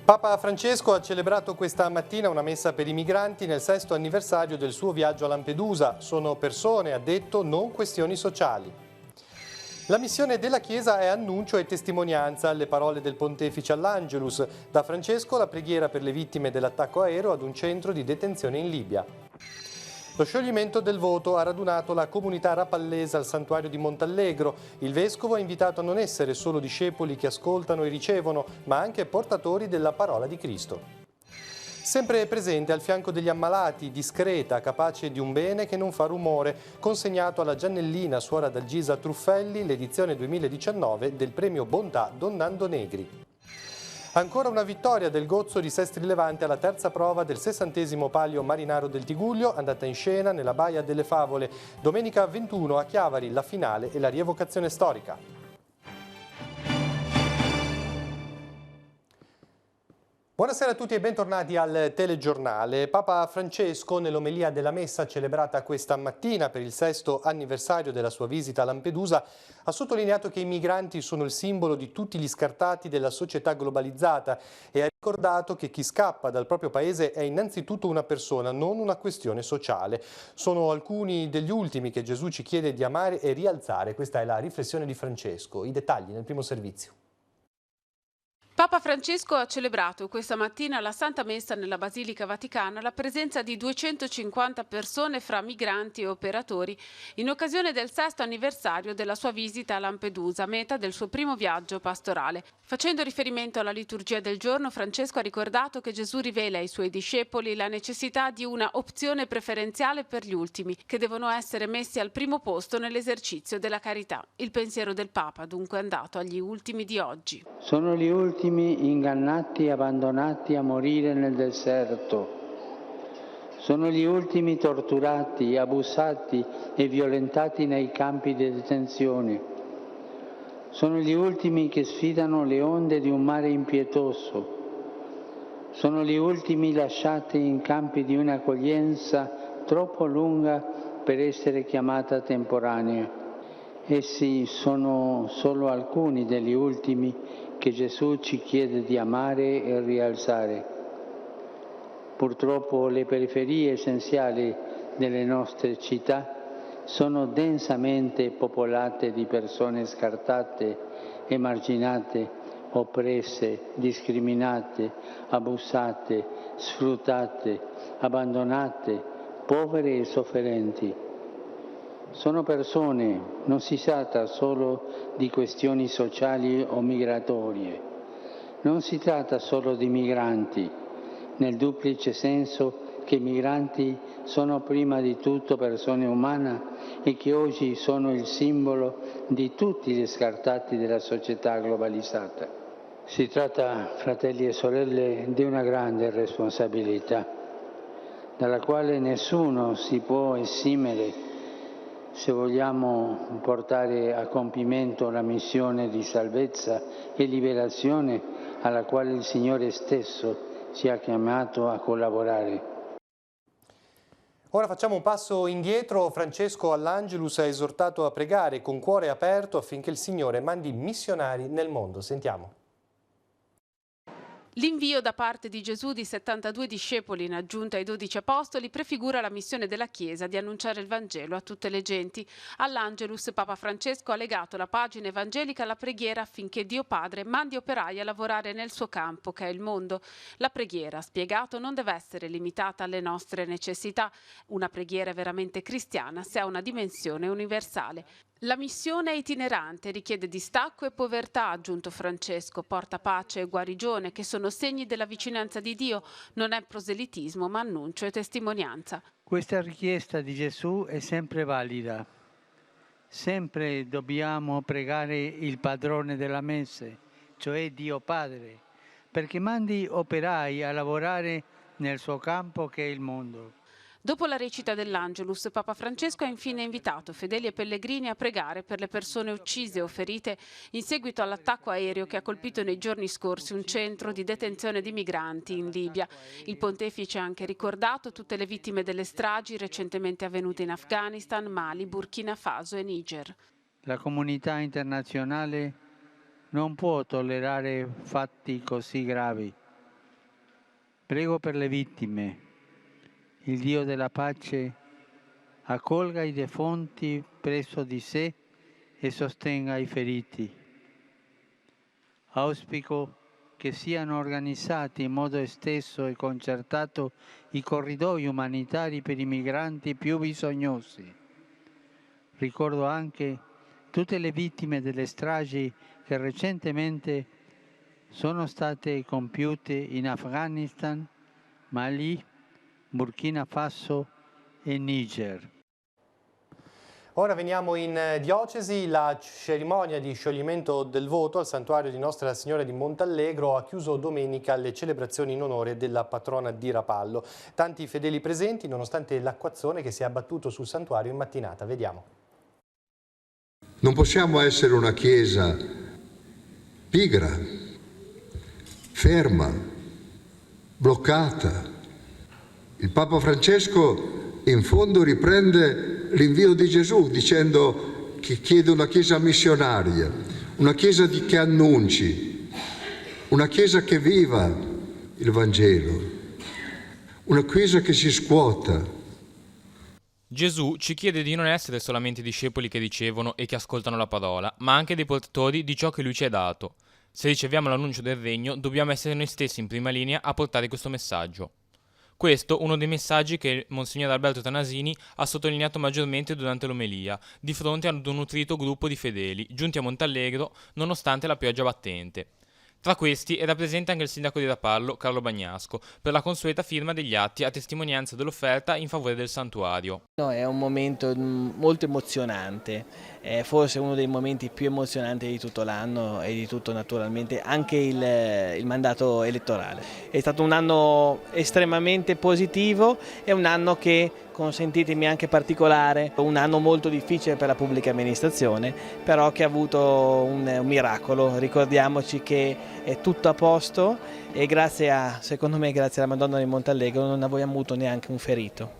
Papa Francesco ha celebrato questa mattina una messa per i migranti nel 6° anniversario del suo viaggio a Lampedusa. Sono persone, ha detto, non questioni sociali. La missione della Chiesa è annuncio e testimonianza alle parole del pontefice all'Angelus. Da Francesco la preghiera per le vittime dell'attacco aereo ad un centro di detenzione in Libia. Lo scioglimento del voto ha radunato la comunità rapallese al santuario di Montallegro. Il vescovo ha invitato a non essere solo discepoli che ascoltano e ricevono, ma anche portatori della parola di Cristo. Sempre presente al fianco degli ammalati, discreta, capace di un bene che non fa rumore, consegnato alla Giannellina, suora d'Algisa Truffelli, l'edizione 2019 del premio Bontà Don Nando Negri. Ancora una vittoria del Gozzo di Sestri Levante alla terza prova del 60° Palio Marinaro del Tigullio, andata in scena nella Baia delle Favole. Domenica 21 a Chiavari la finale e la rievocazione storica. Buonasera a tutti e bentornati al telegiornale. Papa Francesco, nell'omelia della messa celebrata questa mattina per il 6° anniversario della sua visita a Lampedusa, ha sottolineato che i migranti sono il simbolo di tutti gli scartati della società globalizzata e ha ricordato che chi scappa dal proprio paese è innanzitutto una persona, non una questione sociale. Sono alcuni degli ultimi che Gesù ci chiede di amare e rialzare. Questa è la riflessione di Francesco. I dettagli nel primo servizio. Papa Francesco ha celebrato questa mattina la Santa Messa nella Basilica Vaticana la presenza di 250 persone fra migranti e operatori in occasione del 6° anniversario della sua visita a Lampedusa, meta del suo primo viaggio pastorale. Facendo riferimento alla liturgia del giorno, Francesco ha ricordato che Gesù rivela ai suoi discepoli la necessità di una opzione preferenziale per gli ultimi, che devono essere messi al primo posto nell'esercizio della carità. Il pensiero del Papa dunque è andato agli ultimi di oggi. Sono gli ultimi ingannati e abbandonati a morire nel deserto. Sono gli ultimi torturati, abusati e violentati nei campi di detenzione. Sono gli ultimi che sfidano le onde di un mare impietoso. Sono gli ultimi lasciati in campi di un'accoglienza troppo lunga per essere chiamata temporanea. Essi sono solo alcuni degli ultimi che Gesù ci chiede di amare e rialzare. Purtroppo le periferie essenziali delle nostre città sono densamente popolate di persone scartate, emarginate, oppresse, discriminate, abusate, sfruttate, abbandonate, povere e sofferenti. Sono persone, non si tratta solo di questioni sociali o migratorie, non si tratta solo di migranti, nel duplice senso che i migranti sono prima di tutto persone umane e che oggi sono il simbolo di tutti gli scartati della società globalizzata. Si tratta, fratelli e sorelle, di una grande responsabilità, dalla quale nessuno si può esimere se vogliamo portare a compimento la missione di salvezza e liberazione alla quale il Signore stesso ci ha chiamato a collaborare. Ora facciamo un passo indietro. Francesco all'Angelus ha esortato a pregare con cuore aperto affinché il Signore mandi missionari nel mondo. Sentiamo. L'invio da parte di Gesù di 72 discepoli in aggiunta ai 12 apostoli prefigura la missione della Chiesa di annunciare il Vangelo a tutte le genti. All'Angelus Papa Francesco ha legato la pagina evangelica alla preghiera affinché Dio Padre mandi operai a lavorare nel suo campo, che è il mondo. La preghiera, ha spiegato, non deve essere limitata alle nostre necessità. Una preghiera veramente cristiana se ha una dimensione universale. La missione è itinerante, richiede distacco e povertà, ha aggiunto Francesco, porta pace e guarigione, che sono segni della vicinanza di Dio, non è proselitismo ma annuncio e testimonianza. Questa richiesta di Gesù è sempre valida. Sempre dobbiamo pregare il padrone della messe, cioè Dio Padre, perché mandi operai a lavorare nel suo campo che è il mondo. Dopo la recita dell'Angelus, Papa Francesco ha infine invitato fedeli e pellegrini a pregare per le persone uccise o ferite in seguito all'attacco aereo che ha colpito nei giorni scorsi un centro di detenzione di migranti in Libia. Il pontefice ha anche ricordato tutte le vittime delle stragi recentemente avvenute in Afghanistan, Mali, Burkina Faso e Niger. La comunità internazionale non può tollerare fatti così gravi. Prego per le vittime. Il Dio della pace accolga i defunti presso di sé e sostenga i feriti. Auspico che siano organizzati in modo esteso e concertato i corridoi umanitari per i migranti più bisognosi. Ricordo anche tutte le vittime delle stragi che recentemente sono state compiute in Afghanistan, Mali, Burkina Faso e Niger. Ora veniamo in diocesi. La cerimonia di scioglimento del voto al santuario di Nostra Signora di Montallegro ha chiuso domenica le celebrazioni in onore della patrona di Rapallo. Tanti fedeli presenti nonostante l'acquazzone che si è abbattuto sul santuario in mattinata. Vediamo. Non possiamo essere una chiesa pigra, ferma, bloccata. Il Papa Francesco in fondo riprende l'invio di Gesù dicendo che chiede una chiesa missionaria, una chiesa che annunci, una chiesa che viva il Vangelo, una chiesa che si scuota. Gesù ci chiede di non essere solamente discepoli che ricevono e che ascoltano la parola, ma anche dei portatori di ciò che Lui ci ha dato. Se riceviamo l'annuncio del Regno, dobbiamo essere noi stessi in prima linea a portare questo messaggio. Questo uno dei messaggi che Monsignor Alberto Tanasini ha sottolineato maggiormente durante l'omelia, di fronte ad un nutrito gruppo di fedeli, giunti a Montallegro nonostante la pioggia battente. Tra questi era presente anche il sindaco di Rapallo, Carlo Bagnasco, per la consueta firma degli atti a testimonianza dell'offerta in favore del santuario. È un momento molto emozionante, è forse uno dei momenti più emozionanti di tutto l'anno e di tutto naturalmente anche il mandato elettorale. È stato un anno estremamente positivo, è un anno che, consentitemi anche particolare, un anno molto difficile per la pubblica amministrazione, però che ha avuto un miracolo. Ricordiamoci che è tutto a posto e secondo me grazie alla Madonna di Montallegro non abbiamo avuto neanche un ferito.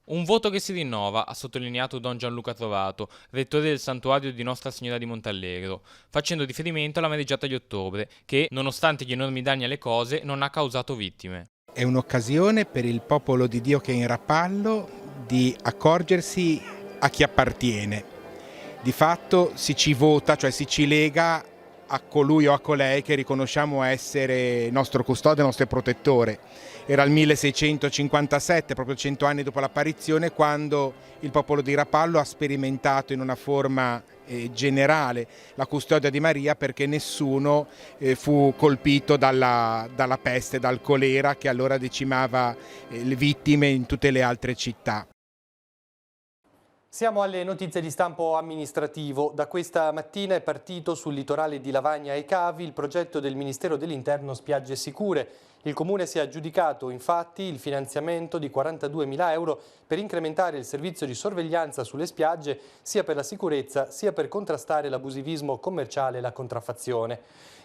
Un voto che si rinnova, ha sottolineato Don Gianluca Trovato, rettore del santuario di Nostra Signora di Montallegro, facendo riferimento alla mareggiata di ottobre, che, nonostante gli enormi danni alle cose, non ha causato vittime. È un'occasione per il popolo di Dio che è in Rapallo di accorgersi a chi appartiene. Di fatto si ci vota, cioè si ci lega a colui o a colei che riconosciamo essere nostro custode, nostro protettore. Era il 1657, proprio 100 anni dopo l'apparizione, quando il popolo di Rapallo ha sperimentato in una forma generale la custodia di Maria, perché nessuno fu colpito dalla peste, dal colera che allora decimava le vittime in tutte le altre città. Siamo alle notizie di stampo amministrativo. Da questa mattina è partito sul litorale di Lavagna e Cavi il progetto del Ministero dell'Interno Spiagge Sicure. Il Comune si è aggiudicato infatti il finanziamento di 42.000 euro per incrementare il servizio di sorveglianza sulle spiagge sia per la sicurezza sia per contrastare l'abusivismo commerciale e la contraffazione.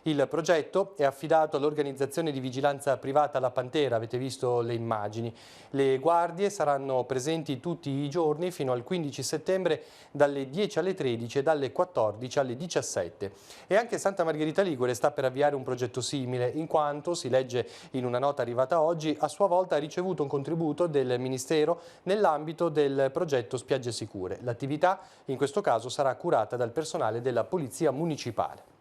Il progetto è affidato all'organizzazione di vigilanza privata La Pantera, avete visto le immagini. Le guardie saranno presenti tutti i giorni fino al 15 settembre dalle 10 alle 13 e dalle 14 alle 17. E anche Santa Margherita Ligure sta per avviare un progetto simile, in quanto, si legge in una nota arrivata oggi, a sua volta ha ricevuto un contributo del Ministero nell'ambito del progetto Spiagge Sicure. L'attività in questo caso sarà curata dal personale della Polizia Municipale.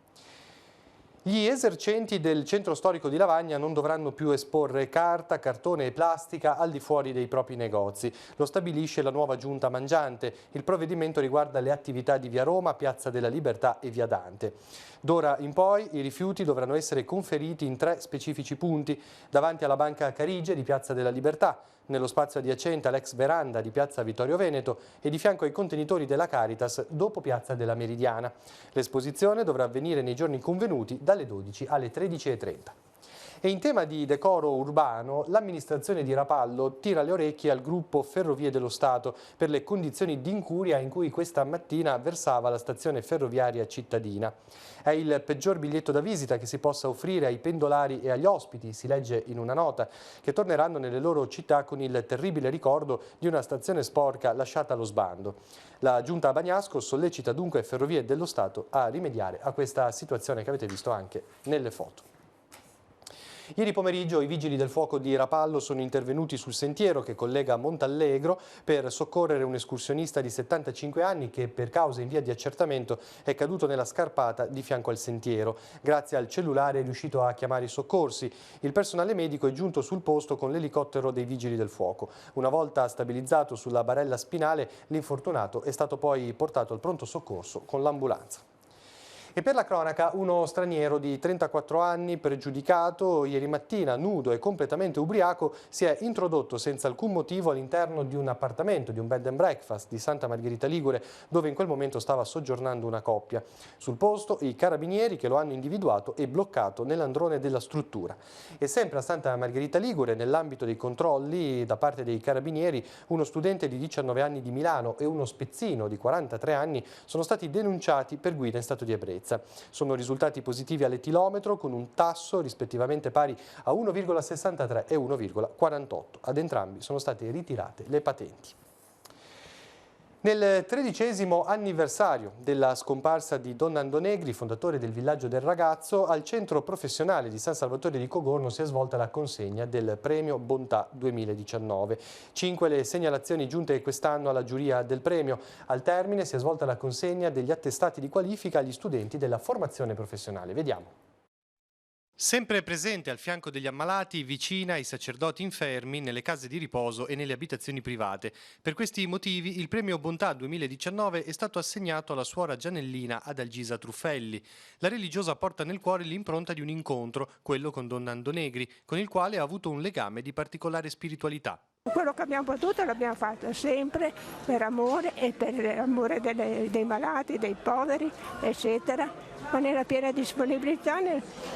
Gli esercenti del centro storico di Lavagna non dovranno più esporre carta, cartone e plastica al di fuori dei propri negozi. Lo stabilisce la nuova giunta mangiante. Il provvedimento riguarda le attività di Via Roma, Piazza della Libertà e Via Dante. D'ora in poi i rifiuti dovranno essere conferiti in 3 specifici punti: davanti alla Banca Carige di Piazza della Libertà, nello spazio adiacente all'ex veranda di Piazza Vittorio Veneto e di fianco ai contenitori della Caritas dopo Piazza della Meridiana. L'esposizione dovrà avvenire nei giorni convenuti dalle 12 alle 13:30. E in tema di decoro urbano, l'amministrazione di Rapallo tira le orecchie al gruppo Ferrovie dello Stato per le condizioni di incuria in cui questa mattina versava la stazione ferroviaria cittadina. È il peggior biglietto da visita che si possa offrire ai pendolari e agli ospiti, si legge in una nota, che torneranno nelle loro città con il terribile ricordo di una stazione sporca lasciata allo sbando. La Giunta Bagnasco sollecita dunque Ferrovie dello Stato a rimediare a questa situazione che avete visto anche nelle foto. Ieri pomeriggio i vigili del fuoco di Rapallo sono intervenuti sul sentiero che collega Montallegro per soccorrere un escursionista di 75 anni che per cause in via di accertamento è caduto nella scarpata di fianco al sentiero. Grazie al cellulare è riuscito a chiamare i soccorsi. Il personale medico è giunto sul posto con l'elicottero dei vigili del fuoco. Una volta stabilizzato sulla barella spinale, l'infortunato è stato poi portato al pronto soccorso con l'ambulanza. E per la cronaca, uno straniero di 34 anni, pregiudicato, ieri mattina, nudo e completamente ubriaco, si è introdotto senza alcun motivo all'interno di un appartamento, di un bed and breakfast di Santa Margherita Ligure, dove in quel momento stava soggiornando una coppia. Sul posto i carabinieri che lo hanno individuato e bloccato nell'androne della struttura. E sempre a Santa Margherita Ligure, nell'ambito dei controlli da parte dei carabinieri, uno studente di 19 anni di Milano e uno spezzino di 43 anni sono stati denunciati per guida in stato di ebbrezza. Sono risultati positivi all'etilometro con un tasso rispettivamente pari a 1,63 e 1,48. Ad entrambi sono state ritirate le patenti. Nel 13° anniversario della scomparsa di Don Nando Negri, fondatore del Villaggio del Ragazzo, al Centro Professionale di San Salvatore di Cogorno si è svolta la consegna del Premio Bontà 2019. 5 le segnalazioni giunte quest'anno alla giuria del premio. Al termine si è svolta la consegna degli attestati di qualifica agli studenti della formazione professionale. Vediamo. Sempre presente al fianco degli ammalati, vicina ai sacerdoti infermi, nelle case di riposo e nelle abitazioni private. Per questi motivi il premio Bontà 2019 è stato assegnato alla suora Gianellina Adalgisa Truffelli. La religiosa porta nel cuore l'impronta di un incontro, quello con Don Nando Negri, con il quale ha avuto un legame di particolare spiritualità. Quello che abbiamo potuto l'abbiamo fatto sempre per amore e per amore dei malati, dei poveri, eccetera, ma nella piena disponibilità,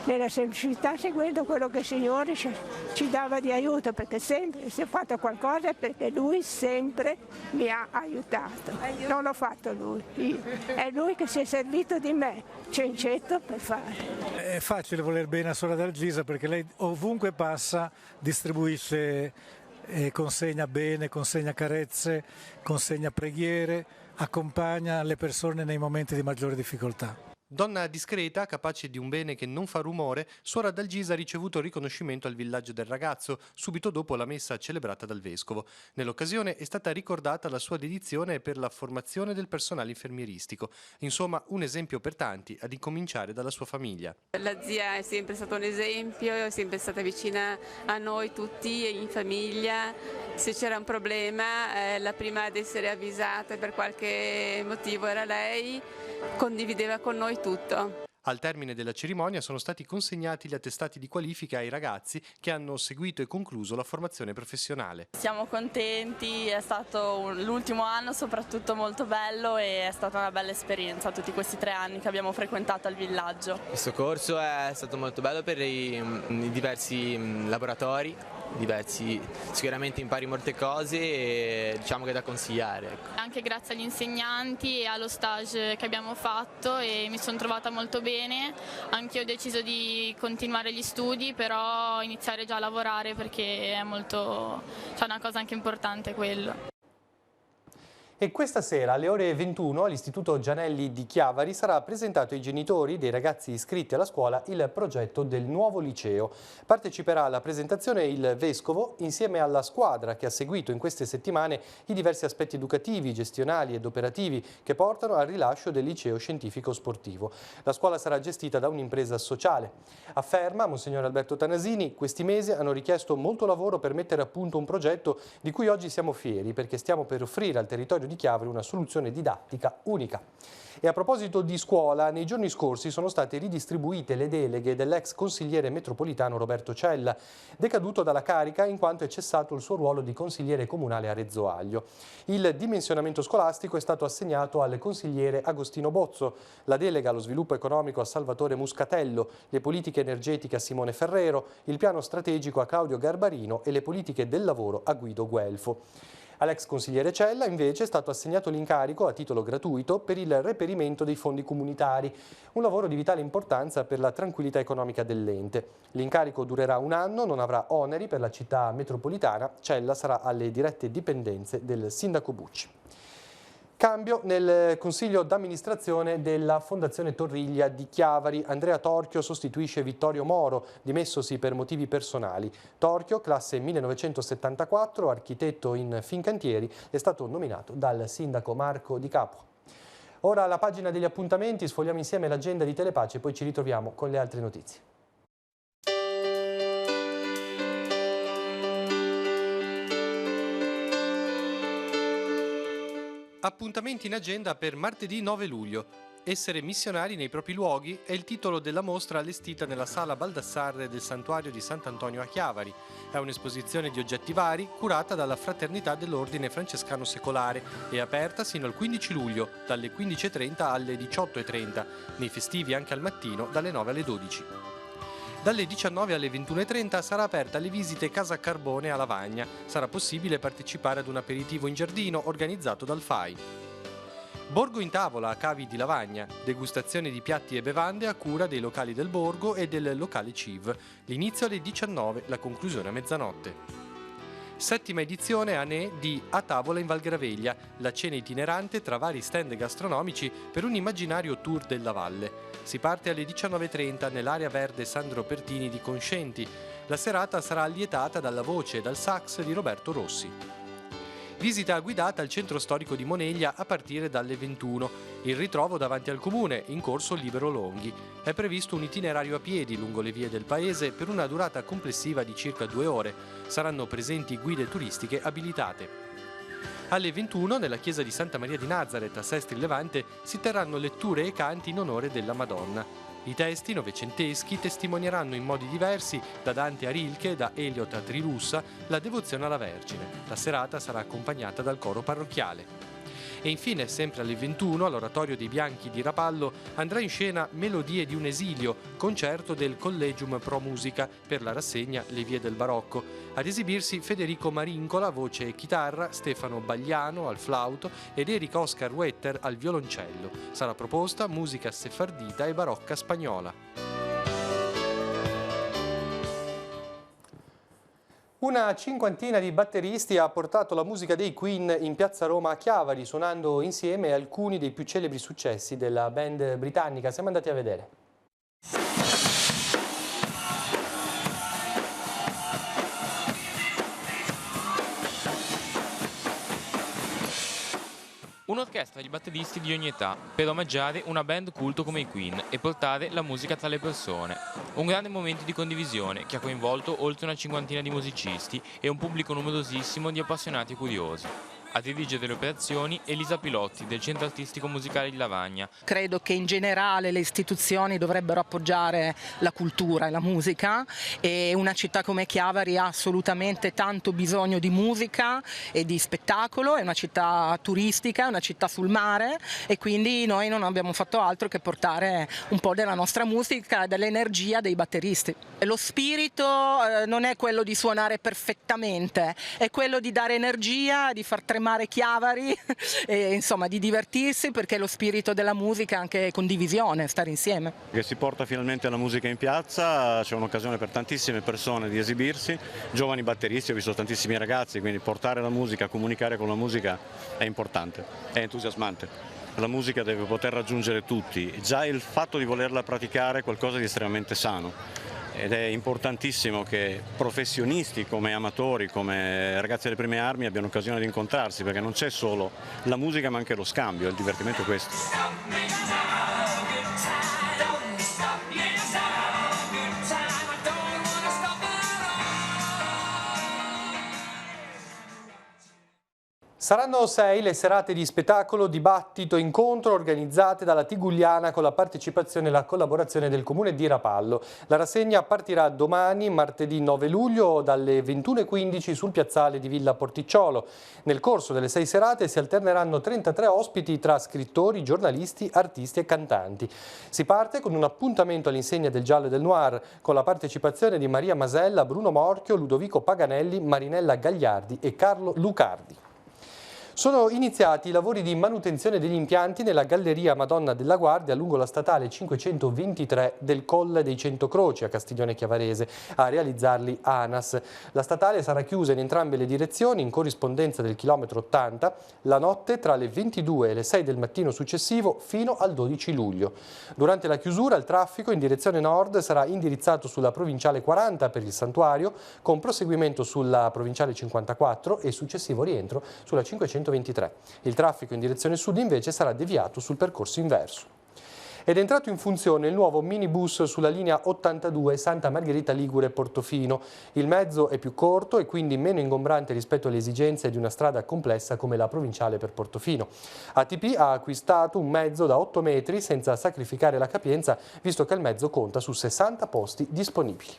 nella semplicità, seguendo quello che il Signore ci dava di aiuto, perché sempre se ho fatto qualcosa è perché Lui sempre mi ha aiutato. Non l'ho fatto Lui, io. È Lui che si è servito di me, cencetto per fare. È facile voler bene a Suor Adalgisa perché lei ovunque passa distribuisce consegna bene, consegna carezze, consegna preghiere, accompagna le persone nei momenti di maggiore difficoltà. Donna discreta, capace di un bene che non fa rumore, Suor Adalgisa ha ricevuto riconoscimento al Villaggio del Ragazzo subito dopo la messa celebrata dal Vescovo. Nell'occasione è stata ricordata la sua dedizione per la formazione del personale infermieristico. Insomma, un esempio per tanti, ad incominciare dalla sua famiglia. La zia è sempre stata un esempio, è sempre stata vicina a noi tutti in famiglia. Se c'era un problema, la prima ad essere avvisata per qualche motivo era lei, condivideva con noi tutto. Al termine della cerimonia sono stati consegnati gli attestati di qualifica ai ragazzi che hanno seguito e concluso la formazione professionale. Siamo contenti, è stato l'ultimo anno soprattutto molto bello e è stata una bella esperienza tutti questi 3 anni che abbiamo frequentato al villaggio. Questo corso è stato molto bello per i diversi laboratori, sicuramente impari molte cose e diciamo che è da consigliare. Ecco. Anche grazie agli insegnanti e allo stage che abbiamo fatto e mi sono trovata molto bene. Anche io ho deciso di continuare gli studi, però iniziare già a lavorare perché è una cosa anche importante quello. E questa sera alle ore 21 all'Istituto Gianelli di Chiavari sarà presentato ai genitori dei ragazzi iscritti alla scuola il progetto del nuovo liceo. Parteciperà alla presentazione il Vescovo insieme alla squadra che ha seguito in queste settimane i diversi aspetti educativi, gestionali ed operativi che portano al rilascio del liceo scientifico sportivo. La scuola sarà gestita da un'impresa sociale. Afferma Monsignor Alberto Tanasini, questi mesi hanno richiesto molto lavoro per mettere a punto un progetto di cui oggi siamo fieri perché stiamo per offrire al territorio di Chiavari una soluzione didattica unica. E a proposito di scuola, nei giorni scorsi sono state ridistribuite le deleghe dell'ex consigliere metropolitano Roberto Cella, decaduto dalla carica in quanto è cessato il suo ruolo di consigliere comunale a Rezzo Aglio. Il dimensionamento scolastico è stato assegnato al consigliere Agostino Bozzo, la delega allo sviluppo economico a Salvatore Muscatello, le politiche energetiche a Simone Ferrero, il piano strategico a Claudio Garbarino e le politiche del lavoro a Guido Guelfo. All'ex consigliere Cella invece è stato assegnato l'incarico a titolo gratuito per il reperimento dei fondi comunitari, un lavoro di vitale importanza per la tranquillità economica dell'ente. L'incarico durerà 1 anno, non avrà oneri per la città metropolitana, Cella sarà alle dirette dipendenze del sindaco Bucci. Cambio nel consiglio d'amministrazione della Fondazione Torriglia di Chiavari. Andrea Torchio sostituisce Vittorio Moro, dimessosi per motivi personali. Torchio, classe 1974, architetto in Fincantieri, è stato nominato dal sindaco Marco Di Capua. Ora la pagina degli appuntamenti, sfogliamo insieme l'agenda di Telepace e poi ci ritroviamo con le altre notizie. Appuntamenti in agenda per martedì 9 luglio. Essere missionari nei propri luoghi è il titolo della mostra allestita nella sala Baldassarre del santuario di Sant'Antonio a Chiavari. È un'esposizione di oggetti vari curata dalla Fraternità dell'Ordine Francescano Secolare e aperta sino al 15 luglio, dalle 15.30 alle 18.30, nei festivi anche al mattino dalle 9 alle 12. Dalle 19 alle 21.30 sarà aperta alle visite Casa Carbone a Lavagna. Sarà possibile partecipare ad un aperitivo in giardino organizzato dal FAI. Borgo in tavola a Cavi di Lavagna, degustazione di piatti e bevande a cura dei locali del borgo e del locale CIV. L'inizio alle 19, la conclusione a mezzanotte. Settima edizione ANE di A Tavola in Valgraveglia, la cena itinerante tra vari stand gastronomici per un immaginario tour della valle. Si parte alle 19.30 nell'area verde Sandro Pertini di Conscenti. La serata sarà allietata dalla voce e dal sax di Roberto Rossi. Visita guidata al centro storico di Moneglia a partire dalle 21. Il ritrovo davanti al comune, in corso Libero Longhi. È previsto un itinerario a piedi lungo le vie del paese per una durata complessiva di circa 2 ore. Saranno presenti guide turistiche abilitate. Alle 21, nella chiesa di Santa Maria di Nazareth a Sestri Levante, si terranno letture e canti in onore della Madonna. I testi novecenteschi testimonieranno in modi diversi, da Dante a Rilke e da Eliot a Trilussa, la devozione alla Vergine. La serata sarà accompagnata dal coro parrocchiale. E infine, sempre alle 21, all'Oratorio dei Bianchi di Rapallo, andrà in scena Melodie di un esilio, concerto del Collegium Pro Musica per la rassegna Le Vie del Barocco. Ad esibirsi Federico Marincola, voce e chitarra, Stefano Bagliano al flauto ed Eric Oscar Wetter al violoncello. Sarà proposta musica sefardita e barocca spagnola. Una cinquantina di batteristi ha portato la musica dei Queen in piazza Roma a Chiavari, suonando insieme alcuni dei più celebri successi della band britannica. Siamo andati a vedere. Un'orchestra di batteristi di ogni età per omaggiare una band culto come i Queen e portare la musica tra le persone. Un grande momento di condivisione che ha coinvolto oltre una cinquantina di musicisti e un pubblico numerosissimo di appassionati e curiosi. A dirigere le operazioni Elisa Pilotti del Centro Artistico Musicale di Lavagna. Credo che in generale le istituzioni dovrebbero appoggiare la cultura e la musica e una città come Chiavari ha assolutamente tanto bisogno di musica e di spettacolo, è una città turistica, è una città sul mare e quindi noi non abbiamo fatto altro che portare un po' della nostra musica e dell'energia dei batteristi. Lo spirito non è quello di suonare perfettamente, è quello di dare energia, di far tremare Chiavari e insomma di divertirsi, perché lo spirito della musica è anche condivisione, stare insieme. Che si porta finalmente la musica in piazza, c'è un'occasione per tantissime persone di esibirsi, giovani batteristi, ho visto tantissimi ragazzi, quindi portare la musica, comunicare con la musica è importante, è entusiasmante. La musica deve poter raggiungere tutti, già il fatto di volerla praticare è qualcosa di estremamente sano. Ed è importantissimo che professionisti come amatori, come ragazzi delle prime armi abbiano occasione di incontrarsi, perché non c'è solo la musica ma anche lo scambio, il divertimento è questo. Saranno 6 le serate di spettacolo, dibattito, incontro organizzate dalla Tigugliana con la partecipazione e la collaborazione del Comune di Rapallo. La rassegna partirà domani, martedì 9 luglio, dalle 21.15 sul piazzale di Villa Porticciolo. Nel corso delle 6 serate si alterneranno 33 ospiti tra scrittori, giornalisti, artisti e cantanti. Si parte con un appuntamento all'insegna del giallo e del noir, con la partecipazione di Maria Masella, Bruno Morchio, Ludovico Paganelli, Marinella Gagliardi e Carlo Lucardi. Sono iniziati i lavori di manutenzione degli impianti nella Galleria Madonna della Guardia lungo la statale 523 del Colle dei Centocroci a Castiglione Chiavarese. A realizzarli ANAS. La statale sarà chiusa in entrambe le direzioni in corrispondenza del chilometro 80 la notte tra le 22 e le 6 del mattino successivo fino al 12 luglio. Durante la chiusura il traffico in direzione nord sarà indirizzato sulla provinciale 40 per il santuario, con proseguimento sulla provinciale 54 e successivo rientro sulla 523. Il traffico in direzione sud invece sarà deviato sul percorso inverso. Ed è entrato in funzione il nuovo minibus sulla linea 82 Santa Margherita Ligure-Portofino. Il mezzo è più corto e quindi meno ingombrante rispetto alle esigenze di una strada complessa come la provinciale per Portofino. ATP ha acquistato un mezzo da 8 metri senza sacrificare la capienza, visto che il mezzo conta su 60 posti disponibili.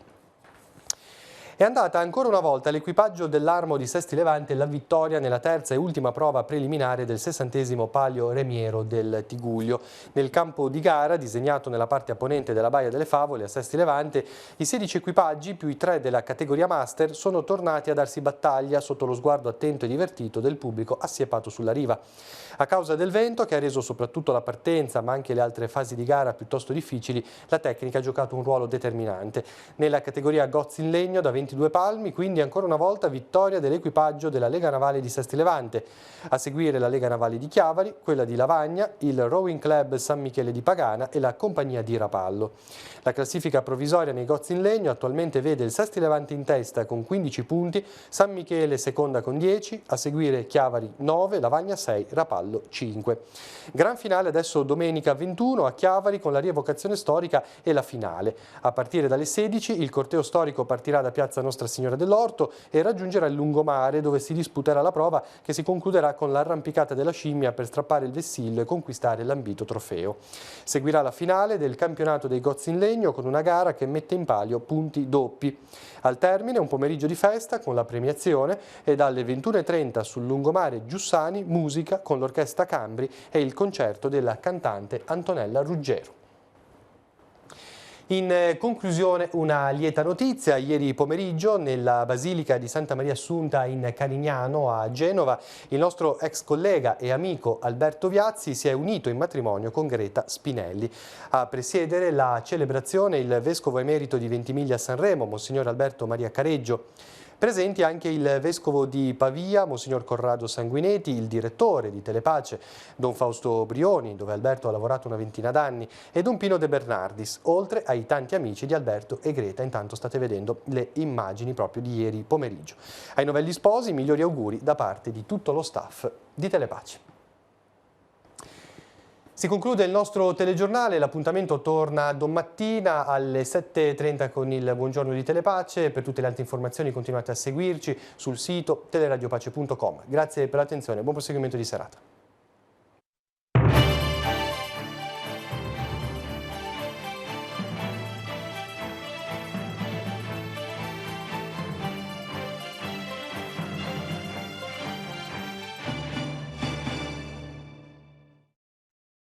È andata ancora una volta l'equipaggio dell'Armo di Sesti Levante la vittoria nella terza e ultima prova preliminare del 60° Palio Remiero del Tiguglio. Nel campo di gara, disegnato nella parte a ponente della Baia delle Favole a Sesti Levante, i 16 equipaggi più i 3 della categoria Master sono tornati a darsi battaglia sotto lo sguardo attento e divertito del pubblico assiepato sulla riva. A causa del vento, che ha reso soprattutto la partenza ma anche le altre fasi di gara piuttosto difficili, la tecnica ha giocato un ruolo determinante. Nella categoria Gozzi in legno da 22 palmi, quindi ancora una volta vittoria dell'equipaggio della Lega Navale di Sesti Levante. A seguire la Lega Navale di Chiavari, quella di Lavagna, il Rowing Club San Michele di Pagana e la compagnia di Rapallo. La classifica provvisoria nei Gozzi in legno attualmente vede il Sesti Levante in testa con 15 punti, San Michele seconda con 10, a seguire Chiavari 9, Lavagna 6, Rapallo 5. Gran finale adesso domenica 21 a Chiavari con la rievocazione storica e la finale. A partire dalle 16 il corteo storico partirà da piazza Nostra Signora dell'Orto e raggiungerà il lungomare dove si disputerà la prova che si concluderà con l'arrampicata della scimmia per strappare il vessillo e conquistare l'ambito trofeo. Seguirà la finale del campionato dei Gozzi in legno con una gara che mette in palio punti doppi. Al termine un pomeriggio di festa con la premiazione e dalle 21:30 sul lungomare Giussani musica con l'orchestra Cambri e il concerto della cantante Antonella Ruggero. In conclusione una lieta notizia: ieri pomeriggio nella Basilica di Santa Maria Assunta in Carignano a Genova il nostro ex collega e amico Alberto Viazzi si è unito in matrimonio con Greta Spinelli. A presiedere la celebrazione il vescovo emerito di Ventimiglia Sanremo, Monsignor Alberto Maria Careggio. Presenti anche il vescovo di Pavia, Monsignor Corrado Sanguineti, il direttore di Telepace, Don Fausto Brioni, dove Alberto ha lavorato una ventina d'anni, e Don Pino De Bernardis, oltre ai tanti amici di Alberto e Greta. Intanto state vedendo le immagini proprio di ieri pomeriggio. Ai novelli sposi, migliori auguri da parte di tutto lo staff di Telepace. Si conclude il nostro telegiornale, l'appuntamento torna domattina alle 7:30 con il Buongiorno di Telepace. Per tutte le altre informazioni continuate a seguirci sul sito teleradiopace.com. Grazie per l'attenzione e buon proseguimento di serata.